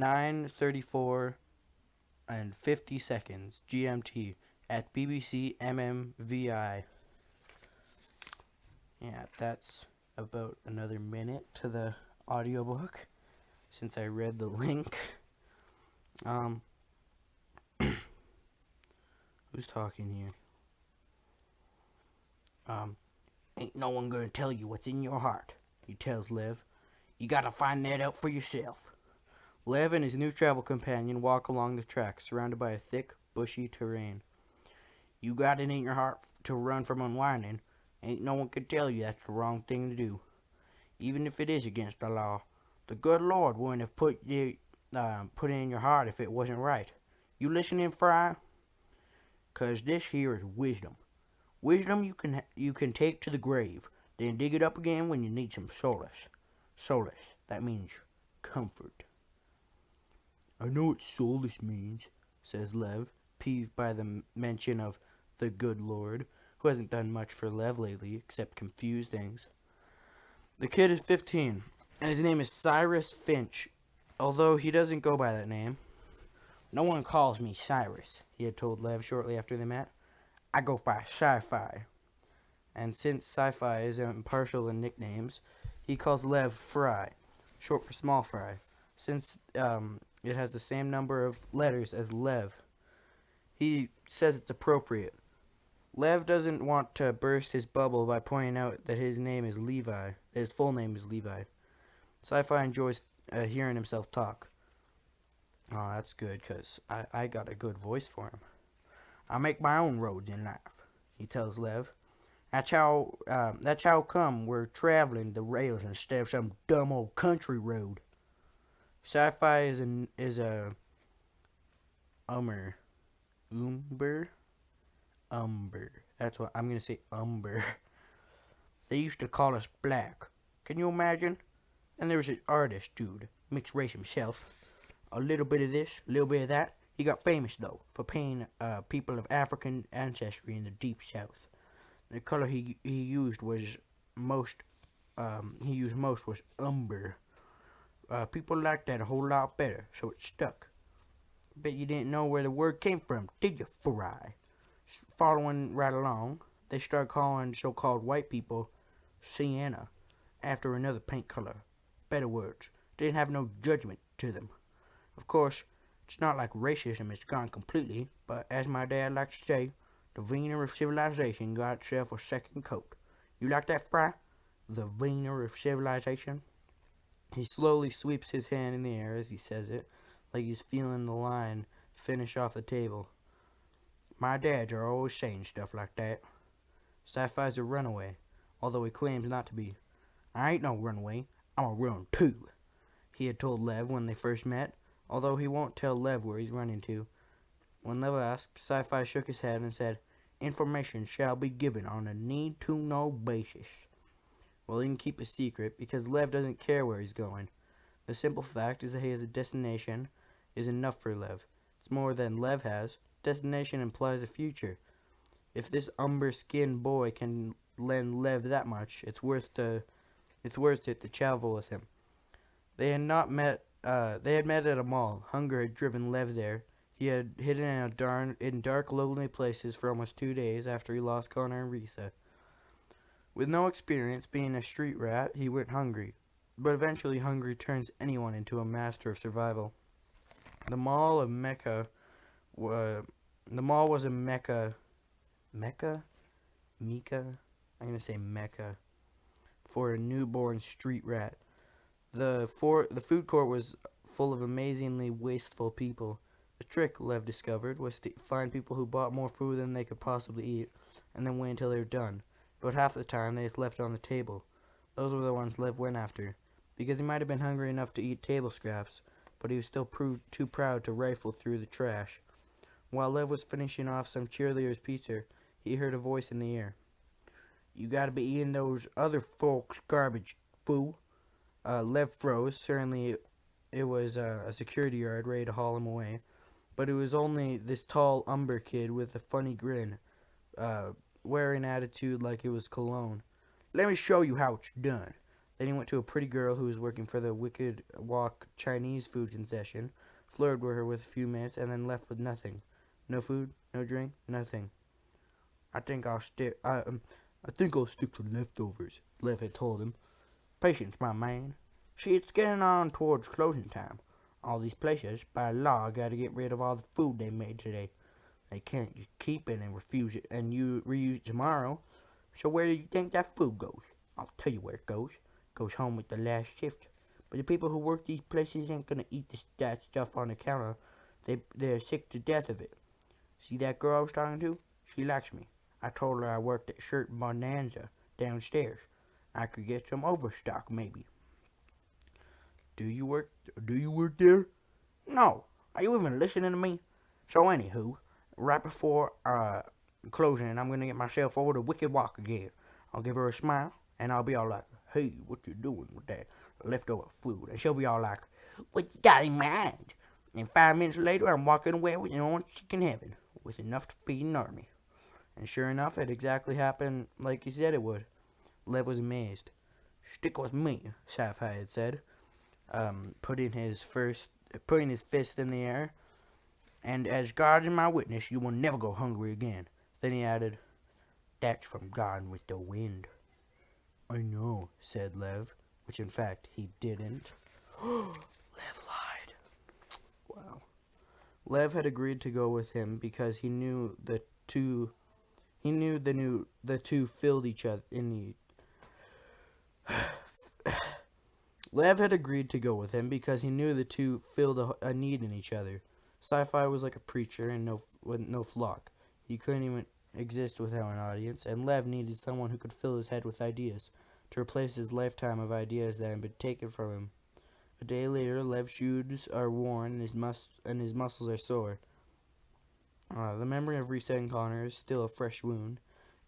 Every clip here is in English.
9:34 and 50 seconds GMT at BBC MMVI. Yeah, that's about another minute to the audiobook since I read the link. Who's talking here? Ain't no one gonna tell you what's in your heart, he tells Lev. You gotta find that out for yourself. Lev and his new travel companion walk along the track, surrounded by a thick, bushy terrain. You got it in your heart to run from unwinding. Ain't no one can tell you that's the wrong thing to do. Even if it is against the law, the good Lord wouldn't have put it in your heart if it wasn't right. You listening, Fry? 'Cause this here is wisdom. Wisdom you can take to the grave, then dig it up again when you need some solace. Solace, that means comfort. I know what solace means, says Lev, peeved by the mention of the good Lord, who hasn't done much for Lev lately except confuse things. The kid is 15, and his name is Cyrus Finch, although he doesn't go by that name. No one calls me Cyrus, he had told Lev shortly after they met. I go by Sci-Fi. And since Sci-Fi is impartial in nicknames, he calls Lev Fry, short for Small Fry, since it has the same number of letters as Lev. He says it's appropriate. Lev doesn't want to burst his bubble by pointing out that his name is Levi, that his full name is Levi. Sci-Fi enjoys hearing himself talk. Oh, that's good, because I got a good voice for him. I make my own roads in life, he tells Lev. That's how come we're traveling the rails instead of some dumb old country road. Sci-Fi is a umber. That's what I'm gonna say. Umber. They used to call us black. Can you imagine? And there was an artist dude, mixed race himself. A little bit of this, a little bit of that. He got famous though for painting people of African ancestry in the deep south. The color he used most was umber. People liked that a whole lot better, so it stuck. Bet you didn't know where the word came from, did you, Fry? Following right along, they start calling so-called white people sienna after another paint color. Better words. They didn't have no judgment to them. Of course, it's not like racism is gone completely, but as my dad likes to say, the veneer of civilization got itself a second coat. You like that, Fry? The veneer of civilization? He slowly sweeps his hand in the air as he says it, like he's feeling the line finish off the table. My dads are always saying stuff like that. Sci-Fi's a runaway, although he claims not to be. I ain't no runaway, I'm a run too, he had told Lev when they first met, although he won't tell Lev where he's running to. When Lev asked, Sci-Fi shook his head and said, information shall be given on a need-to-know basis. Well, he can keep a secret because Lev doesn't care where he's going. The simple fact is that he has a destination is enough for Lev. It's more than Lev has. Destination implies a future. If this umber-skinned boy can lend Lev that much, it's worth it to travel with him. They had met at a mall. Hunger had driven Lev there. He had hidden in dark, lonely places for almost 2 days after he lost Connor and Risa. With no experience being a street rat, he went hungry. But eventually hunger turns anyone into a master of survival. The mall was a mecca. Mecca? Mecca? I'm going to say mecca. For a newborn street rat. The food court was full of amazingly wasteful people. The trick, Lev discovered, was to find people who bought more food than they could possibly eat, and then wait until they were done. But half the time, they just left it on the table. Those were the ones Lev went after, because he might have been hungry enough to eat table scraps, but he was still too proud to rifle through the trash. While Lev was finishing off some cheerleader's pizza, he heard a voice in the air. You gotta be eating those other folks' garbage, fool. Lev froze. Certainly it was a security guard ready to haul him away. But it was only this tall umber kid with a funny grin, wearing attitude like it was cologne. Let me show you how it's done. Then he went to a pretty girl who was working for the Wicked Walk Chinese food concession, flirted with her with a few minutes, and then left with nothing. No food, no drink, nothing. I think I'll stick to leftovers, Lev had told him. Patience, my man. See, it's getting on towards closing time. All these places, by law, gotta get rid of all the food they made today. They can't just keep it and refuse it and reuse it tomorrow. So where do you think that food goes? I'll tell you where it goes. It goes home with the last shift. But the people who work these places ain't gonna eat that stuff on the counter. They're sick to death of it. See that girl I was talking to? She likes me. I told her I worked at Shirt Bonanza downstairs. I could get some overstock, maybe. Do you work there? No. Are you even listening to me? So anywho, right before closing, I'm gonna get myself over to Wicked Walk again. I'll give her a smile, and I'll be all like, hey, what you doing with that leftover food? And she'll be all like, what you got in mind? And 5 minutes later, I'm walking away with an orange chicken heaven, with enough to feed an army. And sure enough, it exactly happened like he said it would. Lev was amazed. Stick with me, Sci-Fi had said, putting his fist in the air. And as God is my witness, you will never go hungry again. Then he added, that's from Gone with the Wind. I know, said Lev, which in fact he didn't. Lev lied. Wow. Lev had agreed to go with him because he knew the two filled each other in the Lev had agreed to go with him because he knew the two filled a need in each other. Sci-Fi was like a preacher and with no flock. He couldn't even exist without an audience, and Lev needed someone who could fill his head with ideas, to replace his lifetime of ideas that had been taken from him. A day later, Lev's shoes are worn and his muscles are sore. The memory of resetting Connor is still a fresh wound,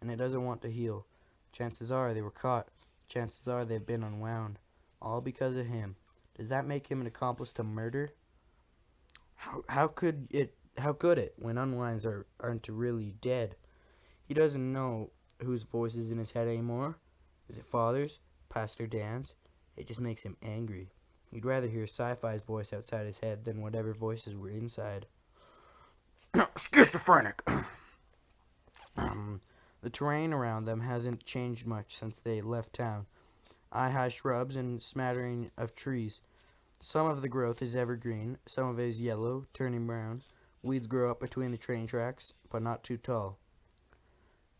and it doesn't want to heal. Chances are they were caught. Chances are they've been unwound. All because of him. Does that make him an accomplice to murder? How could it when unwinds aren't really dead? He doesn't know whose voice is in his head anymore. Is it Father's? Pastor Dan's? It just makes him angry. He'd rather hear Sci-Fi's voice outside his head than whatever voices were inside. Schizophrenic! The terrain around them hasn't changed much since they left town. High shrubs and smattering of trees. Some of the growth is evergreen, some of it is yellow, turning brown. Weeds grow up between the train tracks, but not too tall.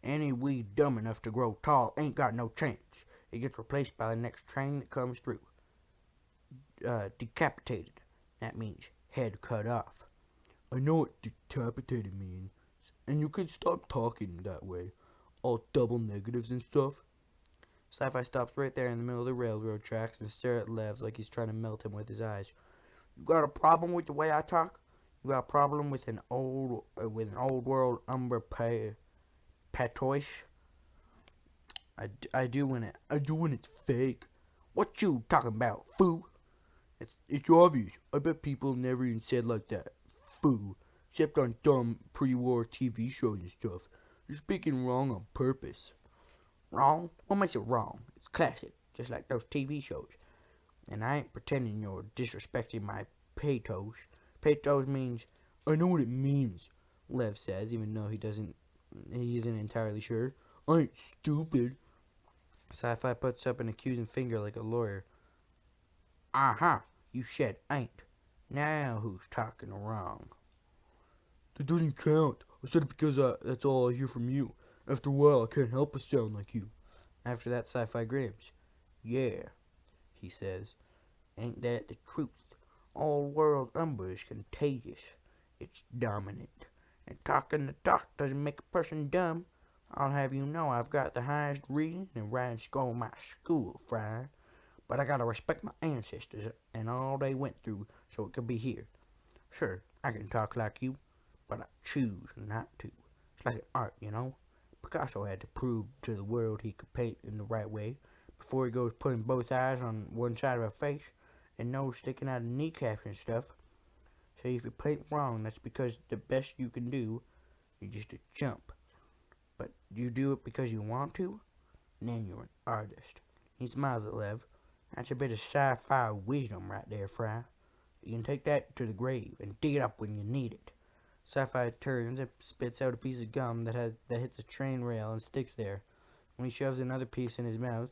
Any weed dumb enough to grow tall ain't got no chance. It gets replaced by the next train that comes through. Decapitated. That means head cut off. I know what decapitated means. And you can stop talking that way. All double negatives and stuff. Sci-Fi stops right there in the middle of the railroad tracks and stares at Lev like he's trying to melt him with his eyes. You got a problem with the way I talk? You got a problem with an old world umber patois? I do when it's fake. What you talking about, fool? It's obvious. I bet people never even said like that, fool. Except on dumb pre-war TV shows and stuff. You're speaking wrong on purpose. Wrong? What makes it wrong? It's classic, just like those TV shows. And I ain't pretending you're disrespecting my patos. Patos means, I know what it means, Lev says, even though he isn't entirely sure. I ain't stupid. Sci-Fi puts up an accusing finger like a lawyer. Uh-huh, you said ain't. Now who's talking wrong? That doesn't count. I said it because that's all I hear from you. After a while, I can't help but sound like you. After that, Sci-Fi grins. Yeah, he says. Ain't that the truth? All world umber is contagious. It's dominant. And talking the talk doesn't make a person dumb. I'll have you know I've got the highest reading and writing score in my school, Fry. But I gotta respect my ancestors and all they went through so it could be here. Sure, I can talk like you, but I choose not to. It's like art, you know? Picasso had to prove to the world he could paint in the right way before he goes putting both eyes on one side of a face and nose sticking out of kneecaps and stuff. So if you paint wrong, that's because the best you can do is just a jump. But you do it because you want to, then you're an artist. He smiles at Lev. That's a bit of sci-fi wisdom right there, Fry. You can take that to the grave and dig it up when you need it. Sci-Fi turns and spits out a piece of gum that hits a train rail and sticks there. When he shoves another piece in his mouth.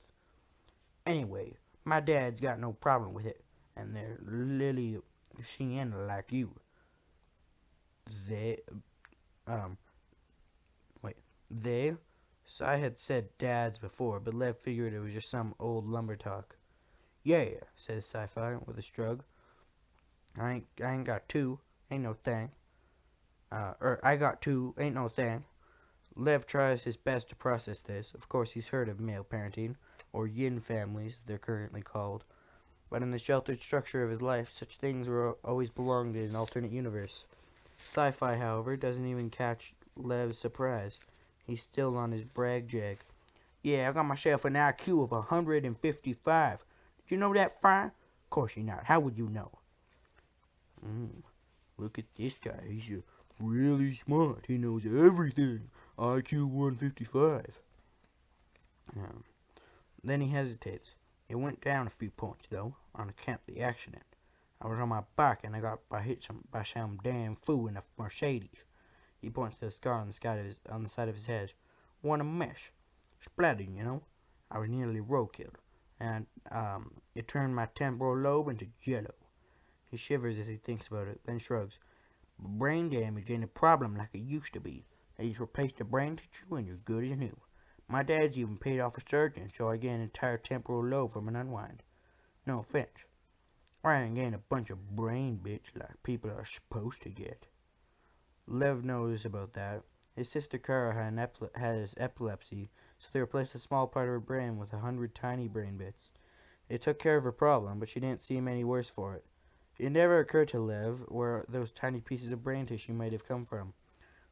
Anyway, my dad's got no problem with it, and they're Lily Sienna like you. They? So I had said dads before, but Lev figured it was just some old lumber talk. Yeah, says Sci-Fi with a shrug. I ain't got two, ain't no thing. I got two, ain't no thing. Lev tries his best to process this. Of course, he's heard of male parenting, or yin families, they're currently called. But in the sheltered structure of his life, such things were always belonged in an alternate universe. Sci-Fi, however, doesn't even catch Lev's surprise. He's still on his brag jag. Yeah, I got myself an IQ of 155. Did you know that, Fry? Of course you're not. How would you know? Look at this guy. He's really smart. He knows everything. IQ 155. Then he hesitates. It went down a few points, though, on account of the accident. I was on my bike and I got hit by some damn fool in a Mercedes. He points to the scar on the side of his head. What a mess. Splattered, you know. I was nearly roadkilled. And, it turned my temporal lobe into jello. He shivers as he thinks about it, then shrugs. Brain damage ain't a problem like it used to be. They just replaced the brain tissue and you're good as new. My dad's even paid off a surgeon so I get an entire temporal lobe from an unwind. No offense. I ain't getting a bunch of brain bits like people are supposed to get. Lev knows about that. His sister Kara has epilepsy, so they replaced a small part of her brain with 100 tiny brain bits. It took care of her problem, but she didn't seem any worse for it. It never occurred to Lev where those tiny pieces of brain tissue might have come from.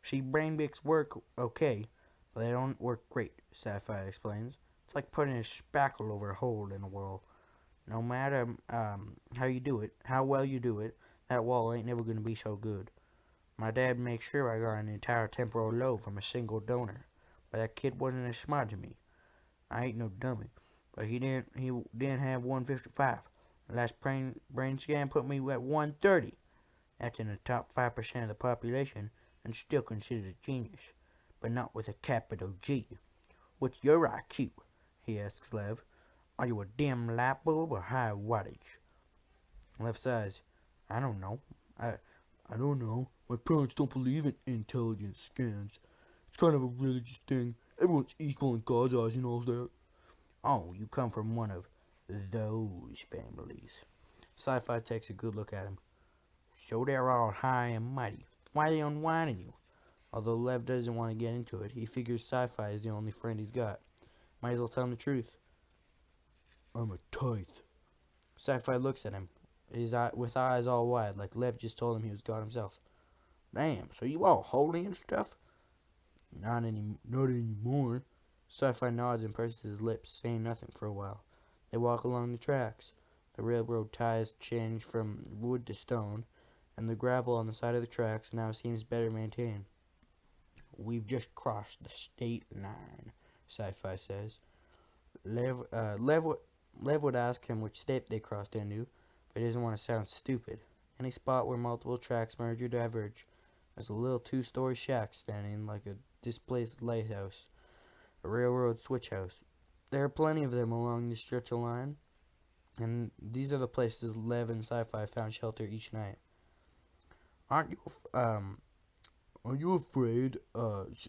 See, brain bits work okay, but they don't work great, Sci-Fi explains. It's like putting a spackle over a hole in a wall. No matter how well you do it, that wall ain't never going to be so good. My dad makes sure I got an entire temporal lobe from a single donor, but that kid wasn't as smart as me. I ain't no dummy, but he didn't have 155. The last brain scan put me at 130. That's in the top 5% of the population and still considered a genius. but not with a capital G. What's your IQ? He asks Lev. Are you a dim light bulb or high wattage? Lev sighs. I don't know. I don't know. My parents don't believe in intelligence scans. It's kind of a religious thing. Everyone's equal in God's eyes and all that. Oh, you come from one of those families. Sci-Fi takes a good look at him. So they're all high and mighty. Why are they unwinding you? Although Lev doesn't want to get into it, he figures Sci-Fi is the only friend he's got. Might as well tell him the truth. I'm a tithe. Sci-Fi looks at him, with eyes all wide, like Lev just told him he was God himself. Damn, so you all holy and stuff? Not anymore. Sci-Fi nods and purses his lips, saying nothing for a while. They walk along the tracks. The railroad ties change from wood to stone, and the gravel on the side of the tracks now seems better maintained. We've just crossed the state line, Sci-Fi says. Lev would ask him which state they crossed into, but he doesn't want to sound stupid. Any spot where multiple tracks merge or diverge. There's a little two-story shack standing like a displaced lighthouse, a railroad switch house. There are plenty of them along this stretch of line, and these are the places Lev and Sci-Fi found shelter each night. Are you afraid, aren't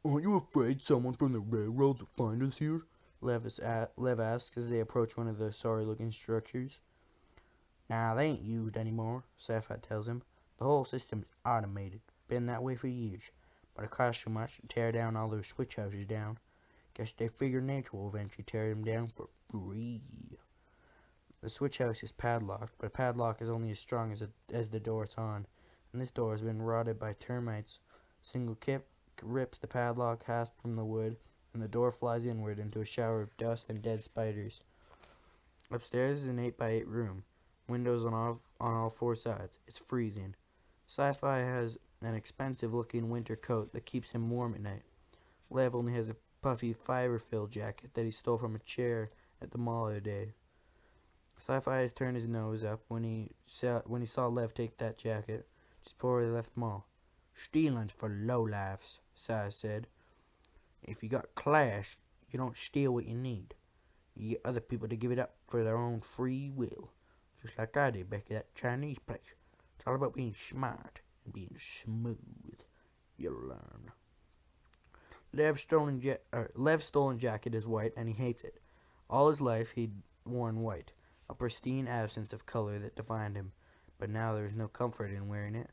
you afraid someone from the railroad will find us here? Lev asks as they approach one of the sorry-looking structures. Nah, they ain't used anymore, Sci-Fi tells him. The whole system's automated. Been that way for years. But it costs too much to tear down all those switch houses down. Guess they figure nature will eventually tear them down for free. The switch house is padlocked, but a padlock is only as strong as the door it's on. And this door has been rotted by termites. Single kick rips the padlock hasp from the wood, and the door flies inward into a shower of dust and dead spiders. Upstairs is an 8x8 room. Windows on all four sides. It's freezing. Sci-Fi has an expensive-looking winter coat that keeps him warm at night. Lev only has a puffy fiber-filled jacket that he stole from a chair at the mall the other day. Sci-Fi has turned his nose up when he saw Lev take that jacket just before he left the mall. Stealing's for lowlifes, Sci said. If you got class, you don't steal what you need. You get other people to give it up for their own free will. Just like I did back at that Chinese place. It's all about being smart and being smooth. You'll learn. Lev's stolen jacket is white, and he hates it. All his life he'd worn white, a pristine absence of color that defined him. But now there is no comfort in wearing it.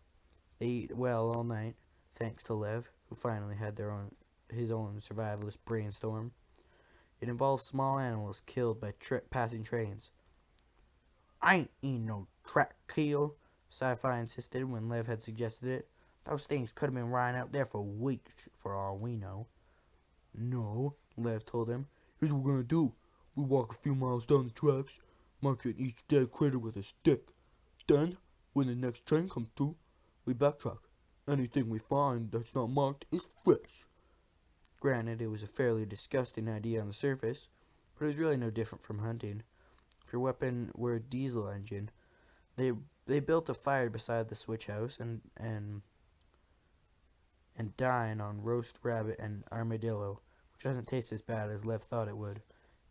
They eat well all night, thanks to Lev, who finally had his own survivalist brainstorm. It involves small animals killed by passing trains. I ain't eating no track kill, Sci-Fi insisted when Lev had suggested it. Those things could have been riding out there for weeks, for all we know. No, Lev told him. Here's what we're gonna do. We walk a few miles down the tracks, marking each dead critter with a stick. Then, when the next train comes through, we backtrack. Anything we find that's not marked is fresh. Granted, it was a fairly disgusting idea on the surface, but it was really no different from hunting. If your weapon were a diesel engine, they built a fire beside the switch house and dine on roast rabbit and armadillo, which doesn't taste as bad as Lev thought it would.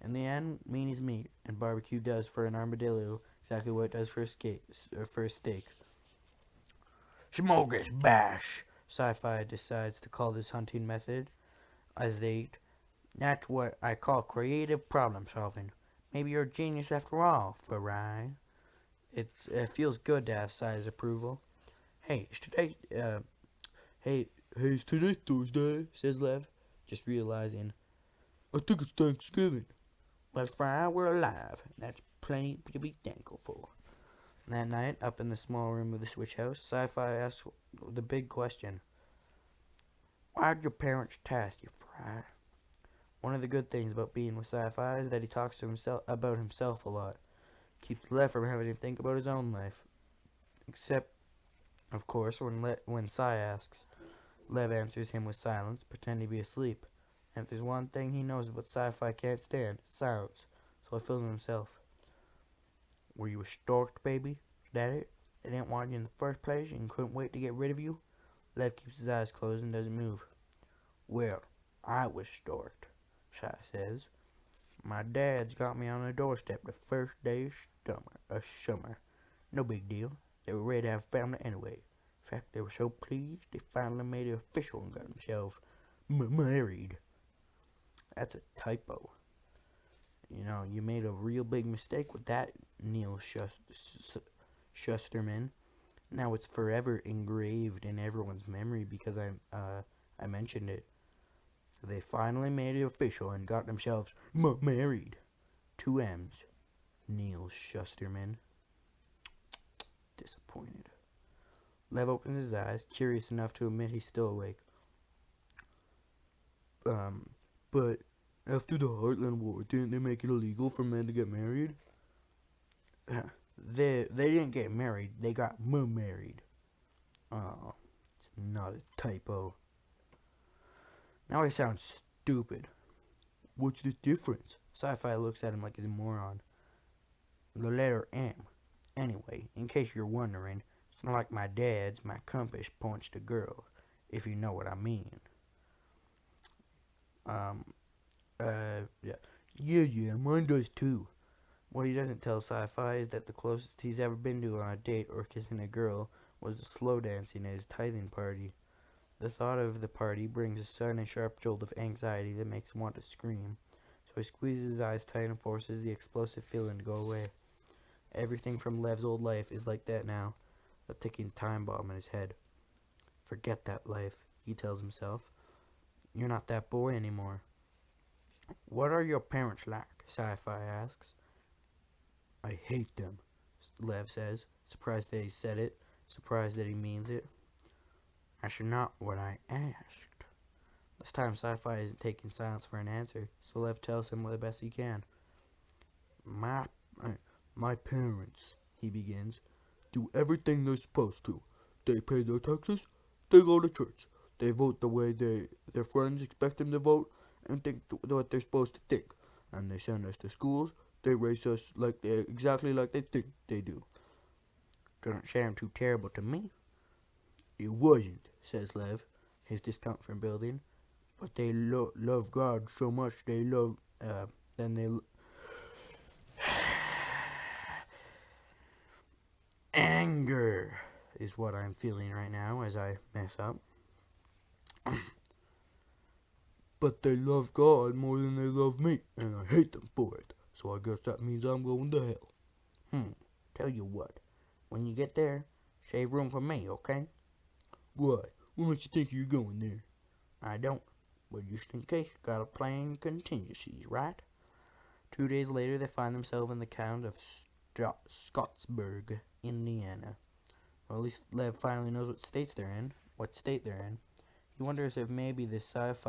In the end, meat is meat, and barbecue does for an armadillo exactly what it does for a steak. Smoker's bash, Sci-Fi decides to call this hunting method as they eat. That's what I call creative problem solving. Maybe you're a genius after all, Farai. It feels good to have Sci's approval. Hey, it's today Thursday, says Lev, just realizing. I think it's Thanksgiving. Well, Farai, we're alive. That's plenty to be thankful for. That night, up in the small room of the switch house, Sci-Fi asks the big question. Why'd your parents task you, Fry? One of the good things about being with Sci-Fi is that he talks to about himself a lot. Keeps Lev from having to think about his own life. Except, of course, when Sci asks. Lev answers him with silence, pretending to be asleep. And if there's one thing he knows about Sci-Fi can't stand, it's silence. So he fills in himself. Were you a stork, baby? Is that it? They didn't want you in the first place and couldn't wait to get rid of you? Lev keeps his eyes closed and doesn't move. Well, I was storked, Shy says. My dad's got me on the doorstep the first day of summer. No big deal. They were ready to have a family anyway. In fact, they were so pleased they finally made it official and got themselves married. That's a typo. You know, you made a real big mistake with that, Neil Shusterman. Now it's forever engraved in everyone's memory because I mentioned it. They finally made it official and got themselves married. 2 M's. Neil Shusterman. Disappointed. Lev opens his eyes, curious enough to admit he's still awake. But after the Heartland War, didn't they make it illegal for men to get married? They didn't get married, they got married. Oh, it's not a typo. Now I sound stupid. What's the difference? Sci-Fi looks at him like he's a moron. The letter M. Anyway, in case you're wondering, it's not like my dad's. My compass points to girls, if you know what I mean. Yeah, mine does too. What he doesn't tell Sci-Fi is that the closest he's ever been to on a date or kissing a girl was the slow dancing at his tithing party. The thought of the party brings a sudden and sharp jolt of anxiety that makes him want to scream. So he squeezes his eyes tight and forces the explosive feeling to go away. Everything from Lev's old life is like that now, a ticking time bomb in his head. Forget that life, he tells himself. You're not that boy anymore. What are your parents like? Sci-Fi asks. I hate them, Lev says, surprised that he said it, surprised that he means it. That's not what I asked. This time Sci-Fi isn't taking silence for an answer, so Lev tells him the best he can. My parents, he begins, do everything they're supposed to. They pay their taxes, they go to church, they vote the way their friends expect them to vote, and think what they're supposed to think. And they send us to schools, they raise us exactly like they think they do. Doesn't sound too terrible to me. It wasn't, says Lev, his discomfort building. But they love God so much they love, anger is what I'm feeling right now as I mess up. But they love God more than they love me, and I hate them for it. So I guess that means I'm going to hell. Tell you what, when you get there, save room for me, okay? Why? What makes you think you're going there? I don't, but just in case, gotta plan contingencies, right? 2 days later, they find themselves in the town of Scottsburg, Indiana. Well, at least Lev finally knows what state they're in. He wonders if maybe this if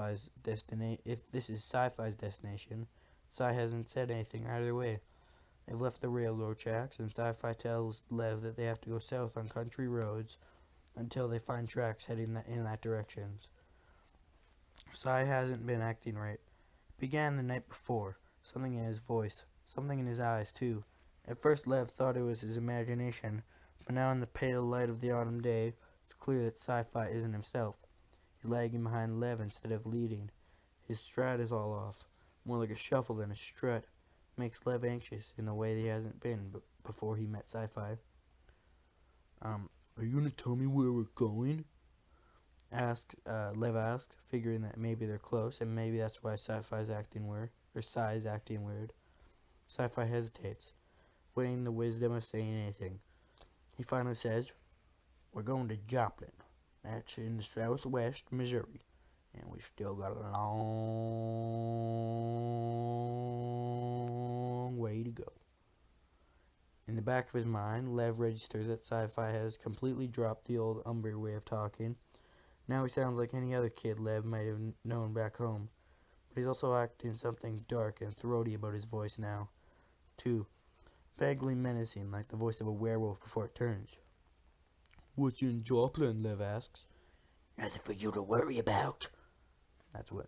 this is Sci-Fi's destination. Sci hasn't said anything either way. They've left the railroad tracks, and Sci-Fi tells Lev that they have to go south on country roads until they find tracks heading in that direction. Sci hasn't been acting right. It began the night before. Something in his voice, something in his eyes too. At first Lev thought it was his imagination, but now in the pale light of the autumn day, it's clear that Sci-Fi isn't himself. He's lagging behind Lev instead of leading. His stride is all off, more like a shuffle than a strut. Makes Lev anxious in a way he hasn't been before he met Sci-Fi. Are you gonna tell me where we're going? Lev asks, figuring that maybe they're close, and maybe that's why Sci-Fi's acting weird, or Sci's acting weird. Sci-Fi hesitates, weighing the wisdom of saying anything. He finally says, we're going to Joplin. That's in the southwest Missouri, and we've still got a long way to go. In the back of his mind, Lev registers that Sci-Fi has completely dropped the old Umber way of talking. Now he sounds like any other kid Lev might have known back home, but he's also acting something dark and throaty about his voice now, too, vaguely menacing, like the voice of a werewolf before it turns. What's in Joplin? Lev asks. Nothing for you to worry about. That's what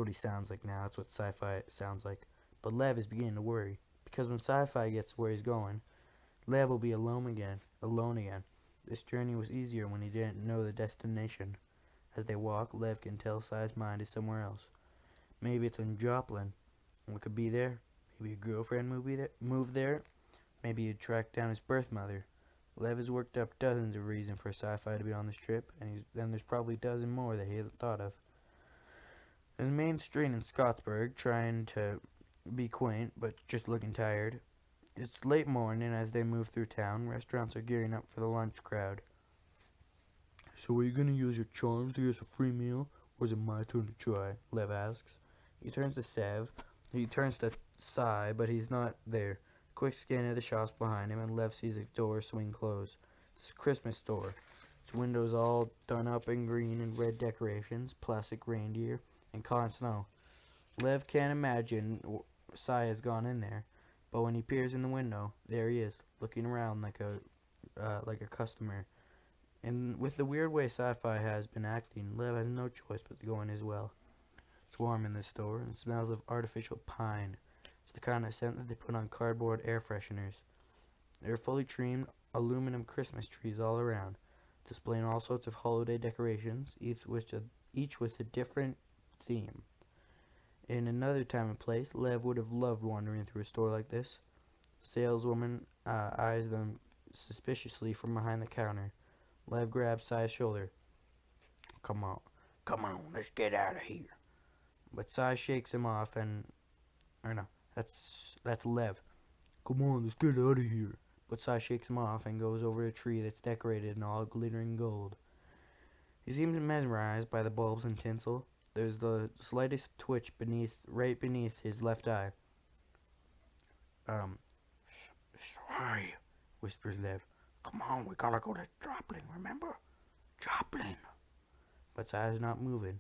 he sounds like now. That's what Sci-Fi sounds like. But Lev is beginning to worry, because when Sci-Fi gets where he's going, Lev will be alone again. This journey was easier when he didn't know the destination. As they walk, Lev can tell Sai's mind is somewhere else. Maybe it's in Joplin. What could be there? Maybe a girlfriend moved there. Maybe he'd track down his birth mother. Lev has worked up dozens of reasons for Sci-Fi to be on this trip, and then there's probably a dozen more that he hasn't thought of. There's a main street in Scottsburg, trying to be quaint, but just looking tired. It's late morning as they move through town. Restaurants are gearing up for the lunch crowd. So are you gonna use your charms to get us a free meal, or is it my turn to try? Lev asks. He turns to Sai, but he's not there. Quick scan of the shops behind him, and Lev sees a door swing closed. It's a Christmas store. Its windows all done up in green and red decorations, plastic reindeer, and cotton snow. Lev can't imagine Sai has gone in there, but when he peers in the window, there he is, looking around like a customer. And with the weird way Sci-Fi has been acting, Lev has no choice but to go in as well. It's warm in this store and smells of artificial pine. It's the kind of scent that they put on cardboard air fresheners. There are fully trimmed aluminum Christmas trees all around, displaying all sorts of holiday decorations, each with a different theme. In another time and place, Lev would have loved wandering through a store like this. The saleswoman eyes them suspiciously from behind the counter. Lev grabs Sai's shoulder. Come on, let's get out of here. But Sai shakes him off that's Lev. Come on, let's get out of here. But Sai shakes him off and goes over a tree that's decorated in all glittering gold. He seems mesmerized by the bulbs and tinsel. There's the slightest twitch right beneath his left eye. Sorry, whispers Lev. Come on, we gotta go to Joplin, remember? Joplin. But Sai is not moving.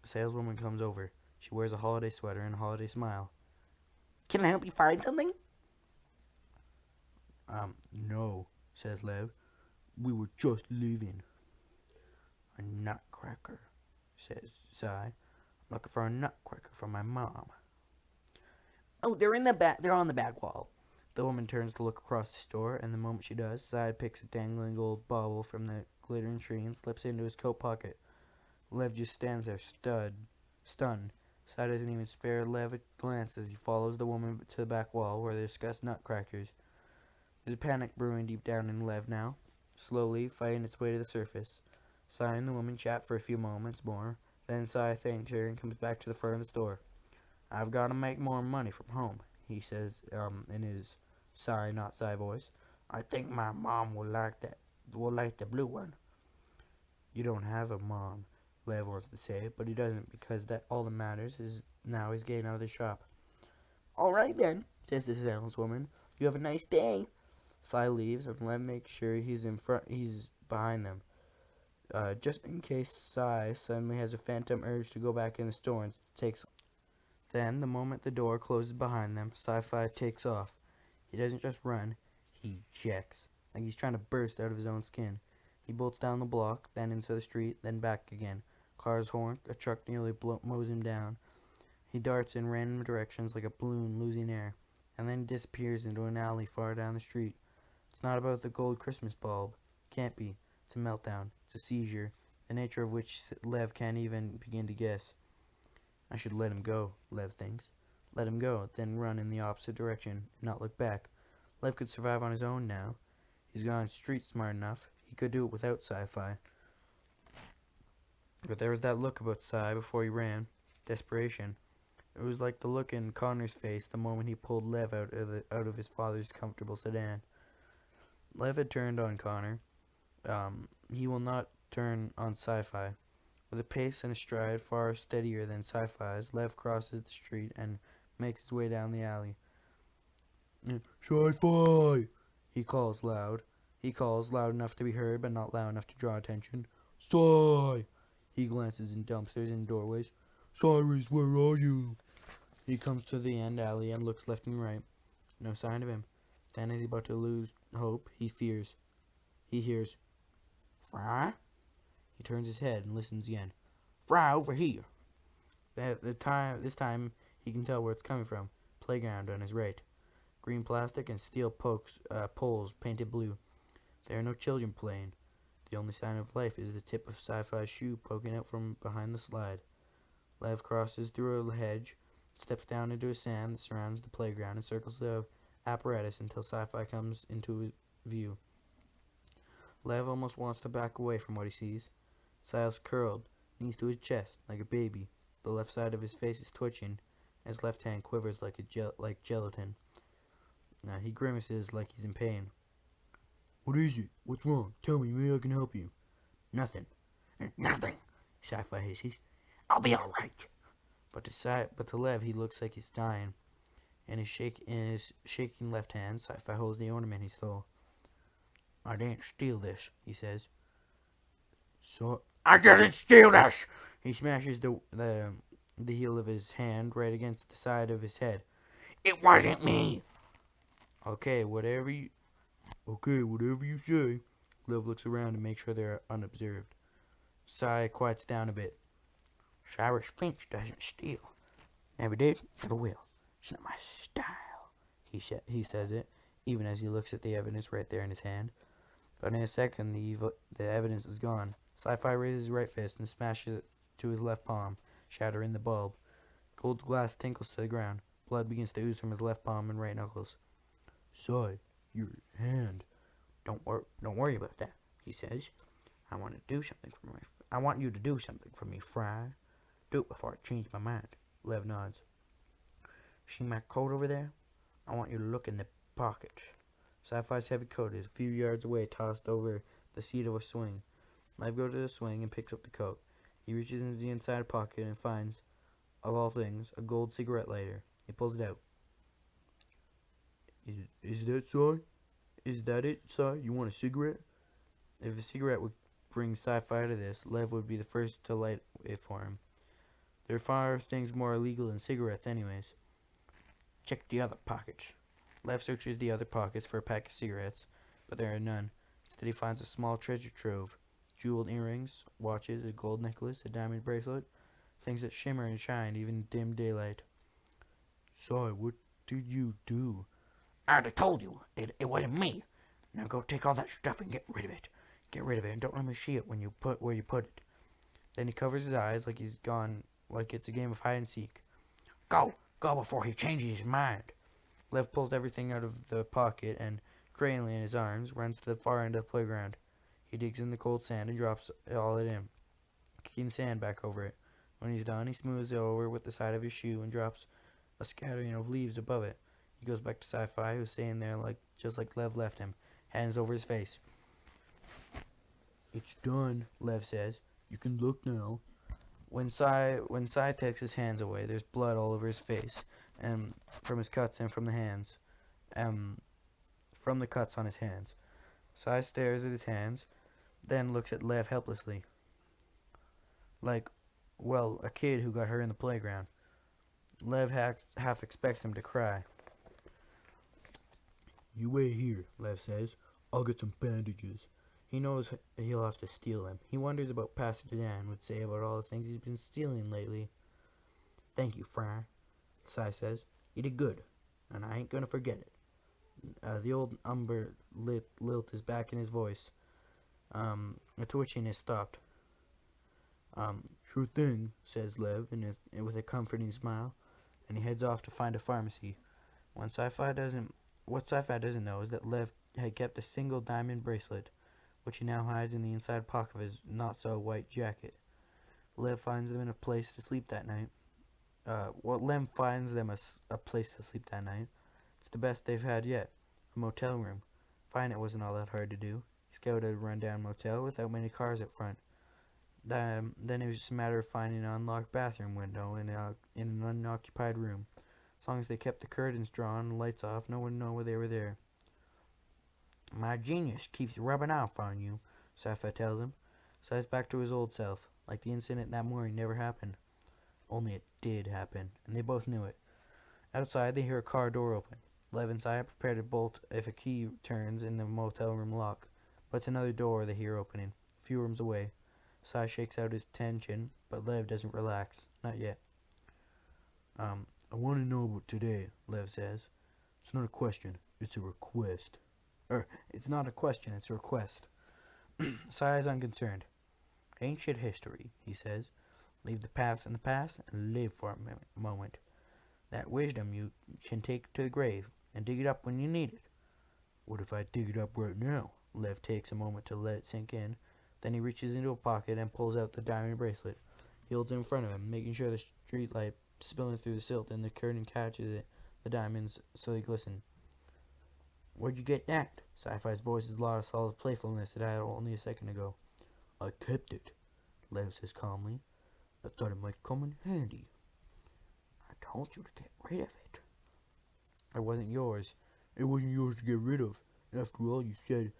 The saleswoman comes over. She wears a holiday sweater and a holiday smile. Can I help you find something? No, says Lev. We were just leaving. A nutcracker, says Sai. I'm looking for a nutcracker for my mom. Oh, they're on the back wall. The woman turns to look across the store, and the moment she does, Sai picks a dangling gold bauble from the glittering tree and slips it into his coat pocket. Lev just stands there, stunned. Sai doesn't even spare Lev a glance as he follows the woman to the back wall where they discuss nutcrackers. There's a panic brewing deep down in Lev now, slowly fighting its way to the surface. Sai and the woman chat for a few moments more, then Sai thanks her and comes back to the front of the store. I've got to make more money from home, he says in his Sai, not Sai voice. I think my mom will like the blue one. You don't have a mom, Lev wants to say, but he doesn't because that all that matters is now he's getting out of the shop. All right then, says the saleswoman. You have a nice day. Sai leaves and Lev makes sure he's behind them. Just in case Sai suddenly has a phantom urge to go back in the store and takes. Then, the moment the door closes behind them, Sci-Fi takes off. He doesn't just run, he ejects, like he's trying to burst out of his own skin. He bolts down the block, then into the street, then back again. Cars horn, a truck nearly mows him down. He darts in random directions like a balloon losing air, and then disappears into an alley far down the street. It's not about the gold Christmas bulb. Can't be. It's a meltdown. It's a seizure, the nature of which Lev can't even begin to guess. I should let him go, Lev thinks. Let him go, then run in the opposite direction, and not look back. Lev could survive on his own now. He's gone street smart enough. He could do it without Sci-Fi. But there was that look about Sai before he ran. Desperation. It was like the look in Connor's face the moment he pulled Lev out of his father's comfortable sedan. Lev had turned on Connor. He will not turn on Sci-Fi. With a pace and a stride far steadier than Sci-Fi's, Lev crosses the street and makes his way down the alley. Sci-Fi! He calls loud. He calls loud enough to be heard, but not loud enough to draw attention. Sai! He glances in dumpsters and doorways. Cyrus, where are you? He comes to the end alley and looks left and right. No sign of him. Then, as he's about to lose hope, he hears, Fry? He turns his head and listens again. Fry, over here. This time, he can tell where it's coming from. Playground on his right. green plastic, and steel poles painted blue. There are no children playing. The only sign of life is the tip of Sci-Fi's shoe poking out from behind the slide. Lev crosses through a hedge, steps down into the sand that surrounds the playground, and circles the apparatus until Sci-Fi comes into view. Lev almost wants to back away from what he sees. Si's curled, knees to his chest, like a baby. The left side of his face is twitching. His left hand quivers like gelatin. He grimaces like he's in pain. "What is it? What's wrong? Tell me, maybe I can help you." "Nothing. Nothing," Sci-Fi hisses. "I'll be all right." But to Lev, he looks like he's dying. In his shaking left hand, Sci-Fi holds the ornament he stole. "I didn't steal this," he says. "So I didn't steal this!" He smashes the heel of his hand right against the side of his head. "It wasn't me." Okay, whatever you say. Lev looks around to make sure they're unobserved. Sai quiets down a bit. "Cyrus Finch doesn't steal. Never did, never will. It's not my style." He says it, even as he looks at the evidence right there in his hand. But in a second, the evidence is gone. Sci-Fi raises his right fist and smashes it to his left palm, shattering the bulb. Gold glass tinkles to the ground. Blood begins to ooze from his left palm and right knuckles. "Sai, your hand." Don't worry about that," he says. I want you to do something for me, Fry. Do it before I change my mind." Lev nods. "See my coat over there? I want you to look in the pockets." Sci-Fi's heavy coat is a few yards away, tossed over the seat of a swing. Lev goes to the swing and picks up the coat. He reaches into the inside pocket and finds, of all things, a gold cigarette lighter. He pulls it out. Is that Sai? Is that it, Sai? You want a cigarette?" If a cigarette would bring Sci-Fi to this, Lev would be the first to light it for him. There are far things more illegal than cigarettes anyways. "Check the other pockets." Lev searches the other pockets for a pack of cigarettes, but there are none. Instead, he finds a small treasure trove. Jeweled earrings, watches, a gold necklace, a diamond bracelet, things that shimmer and shine even in dim daylight. "Sai, what did you do?" "I already told you, it wasn't me. Now go take all that stuff and get rid of it. Get rid of it and don't let me see it where you put it." Then he covers his eyes like he's gone, like it's a game of hide and seek. Go before he changes his mind." Lev pulls everything out of the pocket and, cradling in his arms, runs to the far end of the playground. He digs in the cold sand and drops all it in, kicking sand back over it. When he's done, he smooths it over with the side of his shoe and drops a scattering of leaves above it. He goes back to Sci-Fi, who's staying there just like Lev left him, hands over his face. "It's done," Lev says. "You can look now." When Sai takes his hands away, there's blood all over his face, and from his cuts and from the hands, from the cuts on his hands. Sai stares at his hands, then looks at Lev helplessly, like, well, a kid who got hurt in the playground. Lev half expects him to cry. "You wait here," Lev says. "I'll get some bandages." He knows he'll have to steal them. He wonders about Pastor Dan would say about all the things he's been stealing lately. "Thank you, Fry," Sai says. "You did good, and I ain't gonna forget it." The old umber lilt is back in his voice. The twitching is stopped. "Sure thing," says Lev, with a comforting smile, and he heads off to find a pharmacy. What Sci-Fi doesn't know is that Lev had kept a single diamond bracelet, which he now hides in the inside pocket of his not-so-white jacket. Lev finds them in a place to sleep that night. Lem finds them a place to sleep that night. It's the best they've had yet. A motel room. Finding it wasn't all that hard to do. He scouted a rundown motel without many cars up front. Then it was just a matter of finding an unlocked bathroom window in an unoccupied room. As long as they kept the curtains drawn and the lights off, no one would know they were there. "My genius keeps rubbing off on you," Sci-Fi tells him. Sai's back to his old self, like the incident that morning never happened. Only it did happen, and they both knew it. Outside, they hear a car door open. Lev and Sai are prepared to bolt if a key turns in the motel room lock, but it's another door they hear opening, a few rooms away. Sai shakes out his tension, but Lev doesn't relax. Not yet. "I want to know about today," Lev says. It's not a question, it's a request. It's not a question, it's a request. Sai is unconcerned. Ancient history, he says. Leave the past in the past and live for a moment. That wisdom you can take to the grave and dig it up when you need it. What if I dig it up right now? Lev takes a moment to let it sink in. Then he reaches into a pocket and pulls out the diamond bracelet. He holds it in front of him, making sure the street light spilling through the silt and the curtain catches it, the diamonds so they glisten. Where'd you get that? Sci-Fi's voice has lost all the playfulness it had only a second ago. I kept it, Lev says calmly. I thought it might come in handy. I told you to get rid of it. It wasn't yours. It wasn't yours to get rid of. After all, you said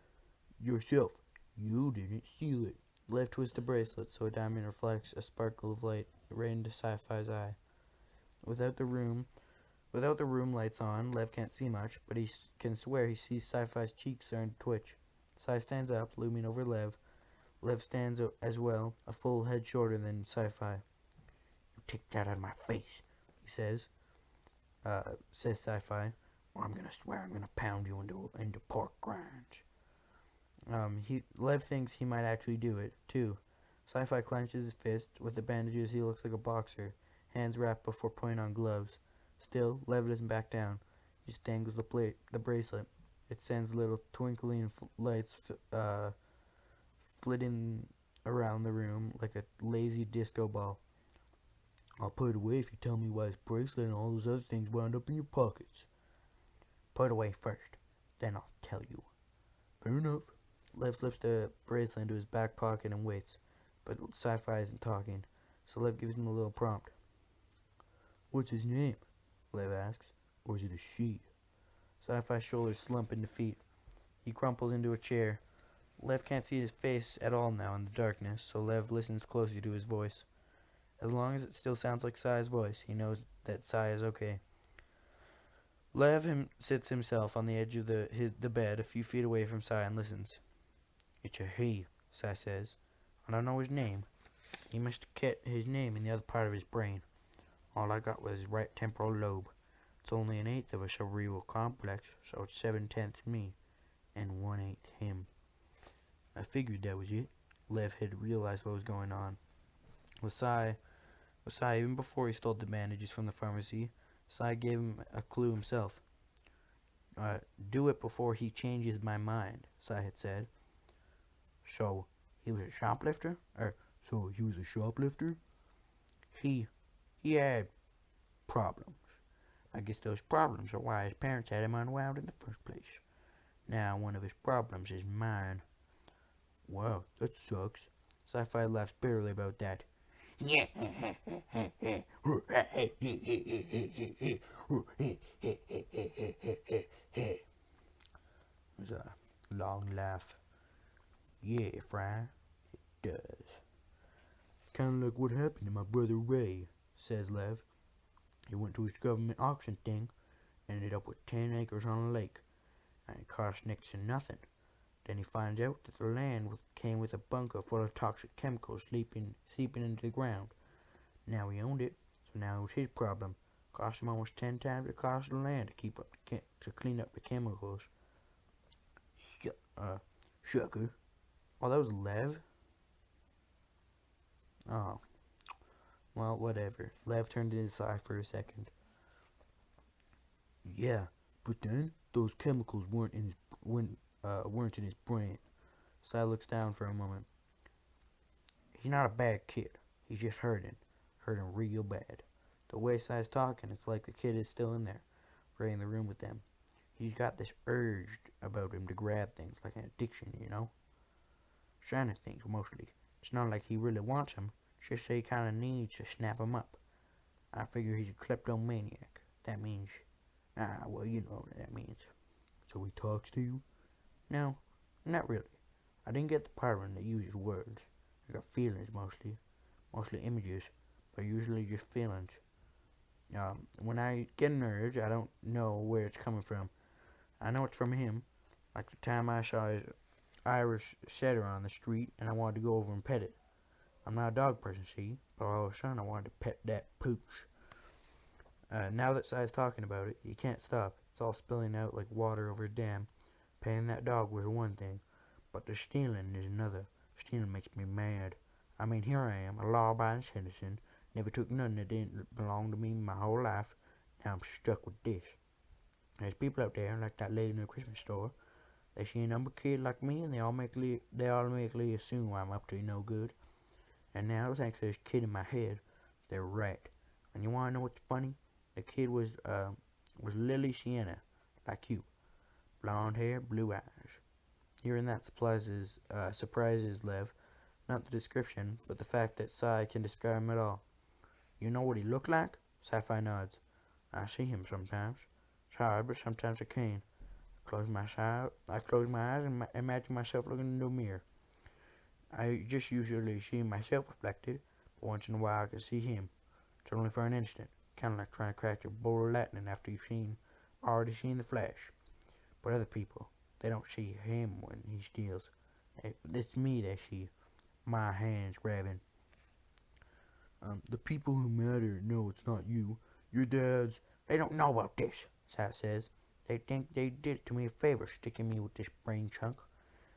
yourself, you didn't steal it. Lev twists the bracelet so a diamond reflects a sparkle of light right into Sci-Fi's eye. Without the room lights on, Lev can't see much, but he can swear he sees Sci-Fi's cheeks starting to twitch. Sci stands up, looming over Lev. Lev stands as well, a full head shorter than Sci-Fi. You take that out of my face, he says Sci-Fi. Or I'm gonna swear I'm gonna pound you into pork grinds. Lev thinks he might actually do it, too. Sci-Fi clenches his fist. With the bandages, he looks like a boxer, hands wrapped before putting on gloves. Still, Lev doesn't back down. He just dangles the bracelet. It sends little twinkling lights flitting around the room like a lazy disco ball. I'll put it away if you tell me why this bracelet and all those other things wound up in your pockets. Put it away first, then I'll tell you. Fair enough. Lev slips the bracelet into his back pocket and waits, but Sci-Fi isn't talking, so Lev gives him a little prompt. What's his name? Lev asks. Or is it a she? Sci-Fi's shoulders slump in defeat. He crumples into a chair. Lev can't see his face at all now in the darkness, so Lev listens closely to his voice. As long as it still sounds like Sai's voice, he knows that Sai is okay. Lev sits himself on the edge of the bed a few feet away from Sai and listens. It's a he, Sai says. I don't know his name. He must have kept his name in the other part of his brain. All I got was his right temporal lobe. It's only 1/8 of a cerebral complex, so it's 7/10 me, and 1/8 him. I figured that was it. Lev had realized what was going on. With Sai, even before he stole the bandages from the pharmacy, Sai gave him a clue himself. Do it before he changes my mind, Sai had said. So, he was a shoplifter? So he was a shoplifter? He had problems. I guess those problems are why his parents had him unwound in the first place. Now one of his problems is mine. Wow, that sucks. Sci-Fi laughs bitterly about that. There's a long laugh. Yeah, Fry, it does. It's kind of like what happened to my brother Ray, says Lev. He went to his government auction thing, ended up with 10 acres on a lake, and it cost next to nothing. Then he finds out that the land came with a bunker full of toxic chemicals seeping into the ground. Now he owned it, so now it was his problem. Cost him almost 10 times the cost of the land to clean up the chemicals. Sugar. Oh, that was Lev? Oh. Well, whatever. Lev turned into Sai for a second. Yeah, but then those chemicals weren't in his brain. Sai looks down for a moment. He's not a bad kid. He's just hurting real bad. The way Sai's talking, it's like the kid is still in there, right in the room with them. He's got this urge about him to grab things, like an addiction, you know? Shiny things, mostly. It's not like he really wants them, it's just that he kind of needs to snap them up. I figure he's a kleptomaniac. That means, well, you know what that means. So he talks to you? No, not really. I didn't get the part when they uses words. I got feelings mostly images, but usually just feelings. When I get an urge, I don't know where it's coming from. I know it's from him, like the time I saw his Irish setter on the street and I wanted to go over and pet it. I'm not a dog person, see, but all of a sudden I wanted to pet that pooch. Now that Sai's talking about it, he can't stop. It's all spilling out like water over a dam. Paying that dog was one thing, but the stealing is another. Stealing makes me mad. I mean, here I am, a law-abiding citizen, never took nothing that didn't belong to me my whole life. Now I'm stuck with this. There's people out there, like that lady in the Christmas store. They see a number kid like me, and they automatically assume I'm up to no good. And now, thanks to this kid in my head, they're right. And you want to know what's funny? The kid was Lily Sienna, like you. Blonde hair, blue eyes. Hearing that surprises Lev. Not the description, but the fact that Sai can describe him at all. You know what he looked like? Sci-Fi nods. I see him sometimes. Sorry, but sometimes I can't. I close my eyes and imagine myself looking into a mirror. I just usually see myself reflected, but once in a while I can see him. It's only for an instant, kind of like trying to catch a bolt of lightning after you've already seen the flash. But other people, they don't see him when he steals. It's me they see. My hands grabbing. The people who matter know it's not you. Your dad's. They don't know about this, Sat says. They think they did it to me a favor, sticking me with this brain chunk.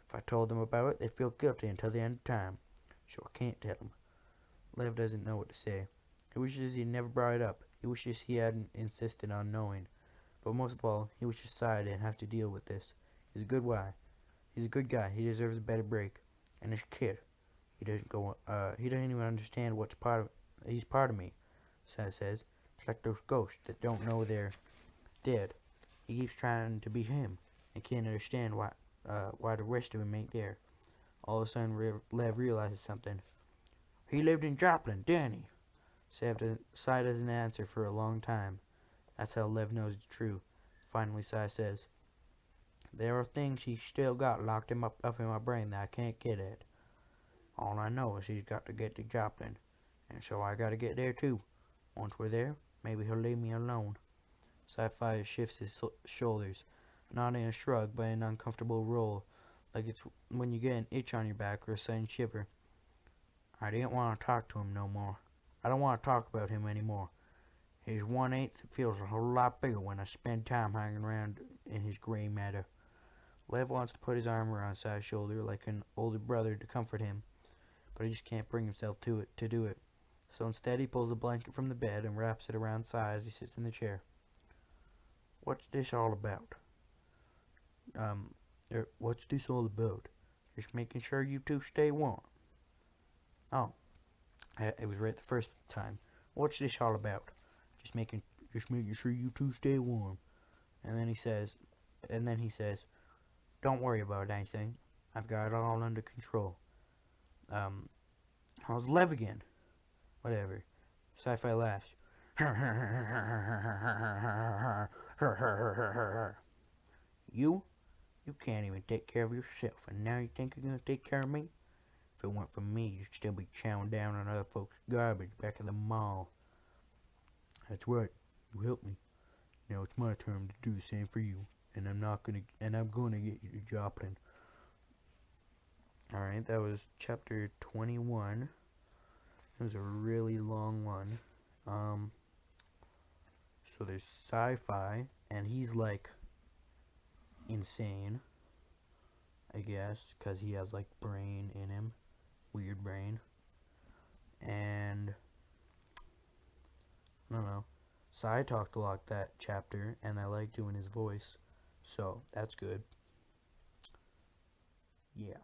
If I told them about it, they'd feel guilty until the end of time. So I can't tell them. Lev doesn't know what to say. He wishes he'd never brought it up. He wishes he hadn't insisted on knowing. But most of all, he wishes Sai didn't have to deal with this. He's a good guy. He's a good guy. He deserves a better break. And this kid, he doesn't even understand he's part of me, Sai says. It's like those ghosts that don't know they're dead. He keeps trying to be him and can't understand why the rest of him ain't there. All of a sudden, Lev realizes something. He lived in Joplin, didn't he? Sai doesn't answer for a long time. That's how Lev knows it's true. Finally, Sai says, there are things he's still got locked him up in my brain that I can't get at. All I know is he's got to get to Joplin, and so I gotta get there too. Once we're there, maybe he'll leave me alone. Sci-Fi shifts his shoulders, not in a shrug, but an uncomfortable roll, like it's when you get an itch on your back or a sudden shiver. I didn't want to talk to him no more. I don't want to talk about him anymore. His 1/8 feels a whole lot bigger when I spend time hanging around in his gray matter. Lev wants to put his arm around Sai's shoulder like an older brother to comfort him, but he just can't bring himself to do it. So instead he pulls a blanket from the bed and wraps it around Sai as he sits in the chair. What's this all about? What's this all about? Just making sure you two stay warm. Oh, it was right the first time. What's this all about? Just making sure you two stay warm. And then he says, don't worry about anything. I've got it all under control. How's Lev again? Whatever. Sci-Fi laughs. You can't even take care of yourself, and now you think you're gonna take care of me? If it weren't for me, you'd still be chowing down on other folks' garbage back at the mall. That's right. You helped me. Now it's my turn to do the same for you, and I'm gonna get you to Joplin. Alright, that was chapter 21. It was a really long one. So there's Sci-Fi, and he's like insane, I guess, because he has like brain in him, weird brain. And I don't know, Sai talked a lot that chapter, and I like doing his voice, so that's good. Yeah.